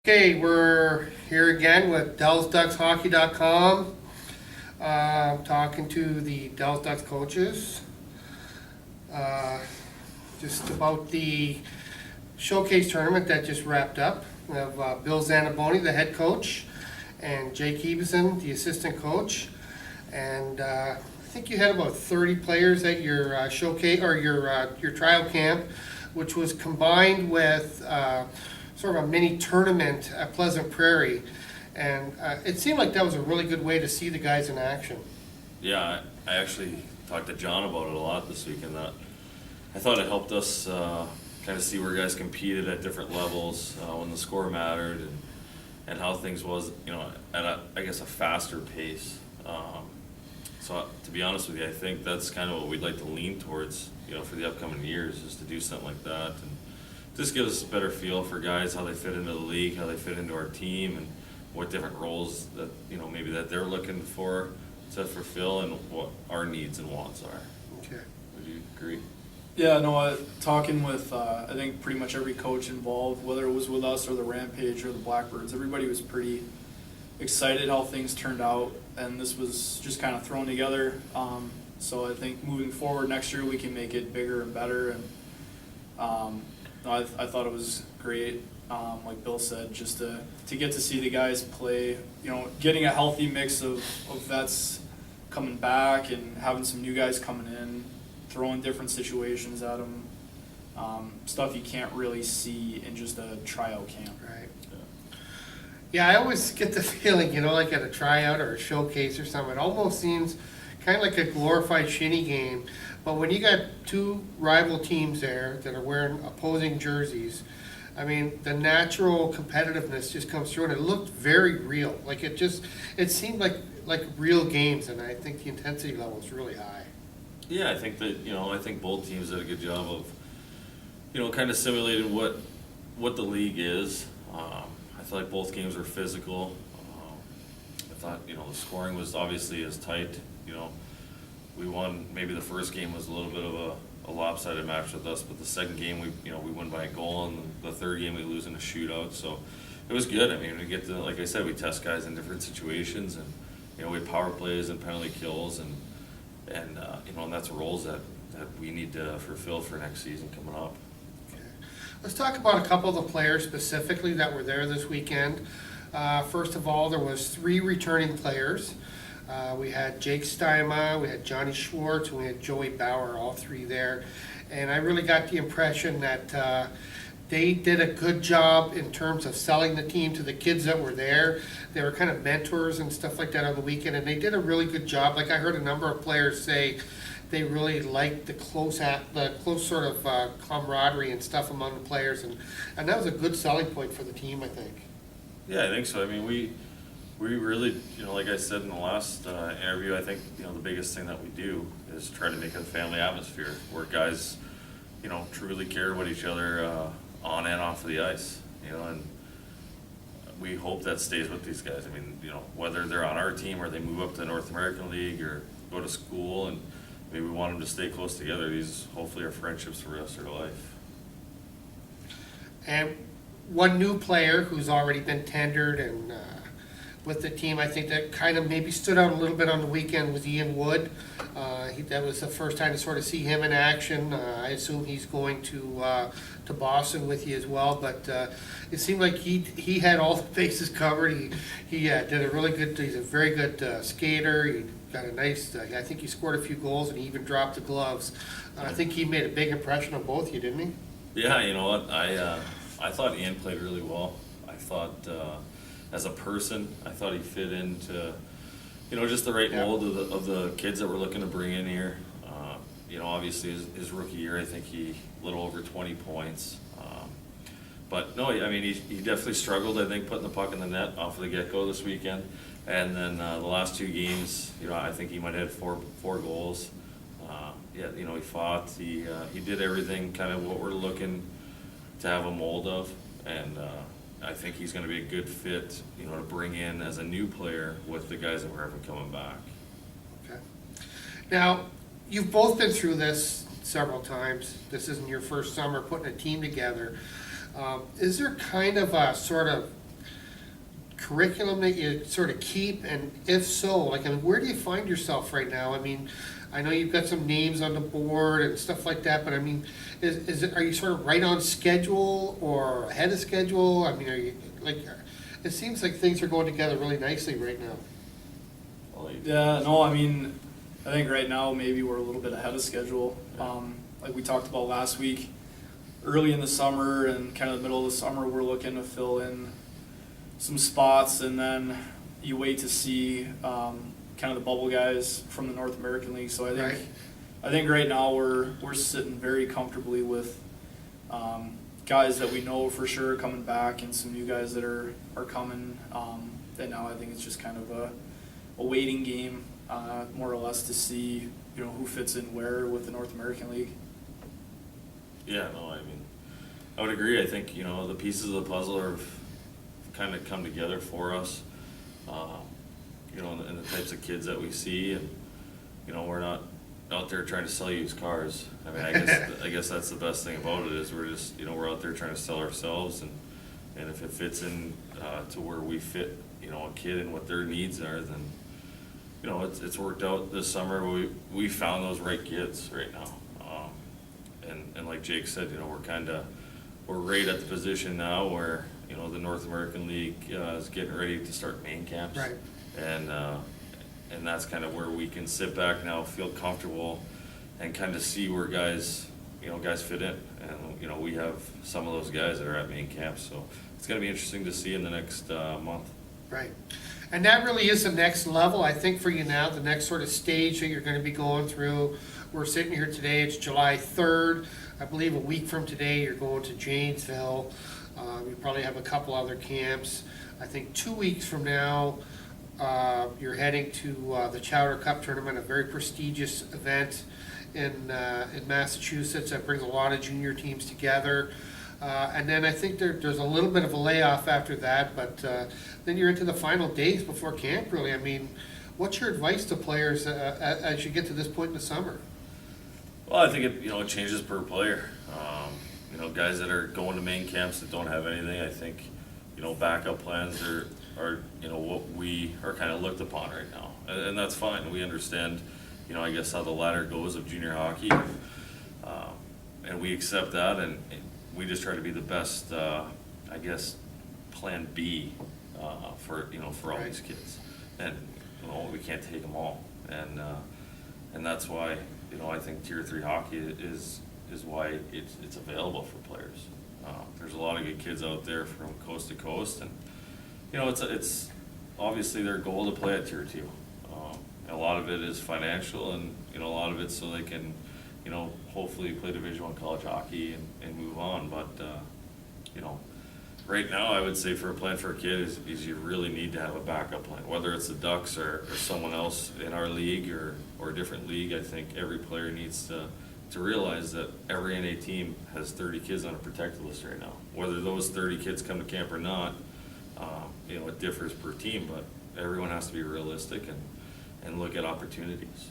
Okay, we're here again with DellsDucksHockey.com, talking to the Dells Ducks coaches, just about the showcase tournament that just wrapped up. We have Bill Zaniboni, the head coach, and Jake Hebeisen, the assistant coach. And I think you had about 30 players at your showcase or your trial camp, which was combined with sort of a mini tournament at Pleasant Prairie, and it seemed like that was a really good way to see the guys in action. Yeah, I actually talked to John about it a lot this week, and that I thought it helped us kind of see where guys competed at different levels when the score mattered, and how things was, at I guess a faster pace. So to be honest with you, I think that's kind of what we'd like to lean towards, for the upcoming years, is to do something like that, and just give us a better feel for guys, how they fit into the league, how they fit into our team, and what different roles that, maybe that they're looking for to fulfill, and what our needs and wants are. Okay. Would you agree? Yeah, no, talking with, I think pretty much every coach involved, whether it was with us or the Rampage or the Blackbirds, everybody was pretty excited how things turned out, and this was just kind of thrown together. So I think moving forward next year we can make it bigger and better, and I thought it was great, like Bill said, just to get to see the guys play, getting a healthy mix of vets coming back and having some new guys coming in, throwing different situations at them, stuff you can't really see in just a tryout camp. Right. Yeah, I always get the feeling, like at a tryout or a showcase or something, it almost seems kind of like a glorified shinny game. But when you got two rival teams there that are wearing opposing jerseys, I mean, the natural competitiveness just comes through, and it looked very real. Like it seemed like real games, and I think the intensity level is really high. Yeah, I think that, I think both teams did a good job of, kind of simulating what the league is. I feel like both games were physical. I thought, the scoring was obviously as tight, we won. Maybe the first game was a little bit of a lopsided match with us, but the second game we won by a goal, and the third game we lose in a shootout. So it was good. I mean, we get to, like I said, we test guys in different situations, and we have power plays and penalty kills, and that's roles that we need to fulfill for next season coming up. Okay. Let's talk about a couple of the players specifically that were there this weekend. First of all, there was 3 returning players. We had Jake Steima, we had Johnny Schwartz, and we had Joey Bauer, all 3 there. And I really got the impression that they did a good job in terms of selling the team to the kids that were there. They were kind of mentors and stuff like that on the weekend, and they did a really good job. Like I heard a number of players say they really liked the close sort of camaraderie and stuff among the players, and that was a good selling point for the team, I think. Yeah, I think so. I mean, we really, like I said in the last interview, I think, the biggest thing that we do is try to make it a family atmosphere where guys, truly care about each other on and off of the ice, and we hope that stays with these guys. I mean, whether they're on our team or they move up to the North American League or go to school, and maybe we want them to stay close together. These hopefully are friendships for the rest of their life. And one new player who's already been tendered and with the team, I think that kind of maybe stood out a little bit on the weekend was Ian Wood. That was the first time to sort of see him in action. I assume he's going to Boston with you as well, but it seemed like he had all the bases covered. He did a really good. He's a very good skater. He got a nice. I think he scored a few goals, and he even dropped the gloves. I think he made a big impression on both of you, didn't he? Yeah, you know what? I thought Ian played really well. I thought as a person, I thought he fit into, just the right mold of the kids that we're looking to bring in here. Obviously his rookie year, I think he a little over 20 points. But no, I mean, he definitely struggled, I think, putting the puck in the net off of the get-go this weekend. And then the last 2 games, I think he might have had four goals. He fought. He did everything kind of what we're looking to have a mold of, and I think he's going to be a good fit, to bring in as a new player with the guys that we're having coming back. Okay. Now, you've both been through this several times. This isn't your first summer putting a team together. Is there kind of a sort of curriculum that you sort of keep? And if so, like, I mean, where do you find yourself right now? I mean, I know you've got some names on the board and stuff like that, but I mean, are you sort of right on schedule or ahead of schedule? I mean, are you, like, it seems like things are going together really nicely right now. Yeah, no, I mean, I think right now maybe we're a little bit ahead of schedule. Like we talked about last week, early in the summer and kind of the middle of the summer, we're looking to fill in some spots, and then you wait to see kind of the bubble guys from the North American League. So I think right now we're sitting very comfortably with guys that we know for sure coming back, and some new guys that are coming. And now I think it's just kind of a waiting game, more or less, to see who fits in where with the North American League. Yeah, no, I mean, I would agree. I think, the pieces of the puzzle have kind of come together for us, and the types of kids that we see, and, we're not out there trying to sell used cars. I mean, I guess that's the best thing about it, is we're just, we're out there trying to sell ourselves, and if it fits in to where we fit, a kid and what their needs are, then, it's worked out this summer. We found those right kids right now. And like Jake said, we're right at the position now where, the North American League is getting ready to start main camps. Right. And that's kind of where we can sit back now, feel comfortable, and kind of see where guys fit in. And, we have some of those guys that are at main camps, so it's going to be interesting to see in the next month. Right. And that really is the next level, I think, for you now, the next sort of stage that you're going to be going through. We're sitting here today, it's July 3rd. I believe a week from today, you're going to Janesville. You probably have a couple other camps. I think 2 weeks from now, you're heading to the Chowder Cup tournament, a very prestigious event in Massachusetts that brings a lot of junior teams together. And then I think there's a little bit of a layoff after that, but then you're into the final days before camp, really. I mean, what's your advice to players as you get to this point in the summer? Well, I think it changes per player. Guys that are going to main camps that don't have anything, I think, backup plans are what we are kind of looked upon right now, and that's fine. We understand, I guess, how the ladder goes of junior hockey, and we accept that, and we just try to be the best, I guess, plan B for all these kids, and we can't take them all, and that's why I think Tier 3 hockey is why it's available for players. There's a lot of good kids out there from coast to coast, and it's obviously their goal to play at Tier 2. A lot of it is financial, and a lot of it so they can hopefully play Division I college hockey and move on. But right now I would say for a plan for a kid is you really need to have a backup plan, whether it's the Ducks or someone else in our league or a different league. I think every player needs to realize that every NA team has 30 kids on a protected list right now. Whether those 30 kids come to camp or not, it differs per team, but everyone has to be realistic and look at opportunities.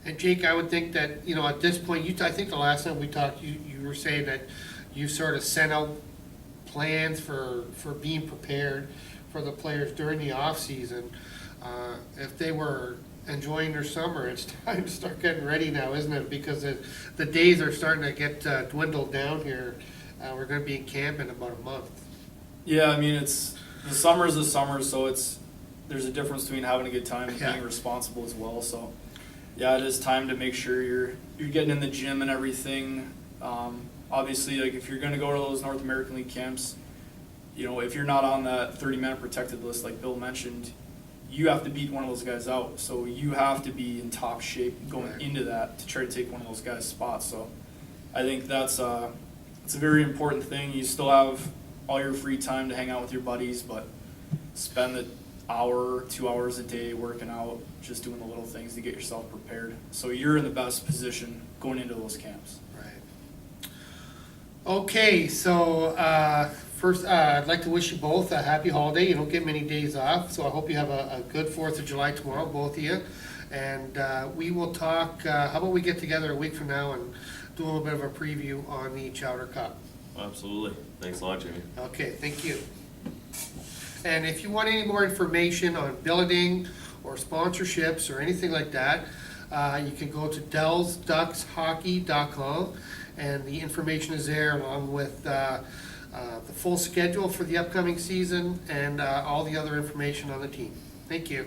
And Jake, I would think that, at this point, I think the last time we talked, you were saying that you sort of sent out plans for being prepared for the players during the off season. If they were enjoying their summer, it's time to start getting ready now, isn't it? Because the days are starting to get dwindled down here. We're going to be in camp in about a month. Yeah, I mean, the summer is the summer, so there's a difference between having a good time and being responsible as well. So, yeah, it is time to make sure you're getting in the gym and everything. Obviously, like, if you're going to go to those North American League camps, if you're not on that 30-man protected list, like Bill mentioned, you have to beat one of those guys out. So you have to be in top shape going into that to try to take one of those guys' spots. So I think it's a very important thing. You still have all your free time to hang out with your buddies, but spend the hour, 2 hours a day working out, just doing the little things to get yourself prepared. So you're in the best position going into those camps. Right. Okay, so first, I'd like to wish you both a happy holiday. You don't get many days off, so I hope you have a good 4th of July tomorrow, both of you. And we will talk, how about we get together a week from now and do a little bit of a preview on the Chowder Cup. Absolutely. Thanks a lot, Jimmy. Okay, thank you. And if you want any more information on billeting or sponsorships or anything like that, you can go to dellsduckshockey.com, and the information is there along with the full schedule for the upcoming season and all the other information on the team. Thank you.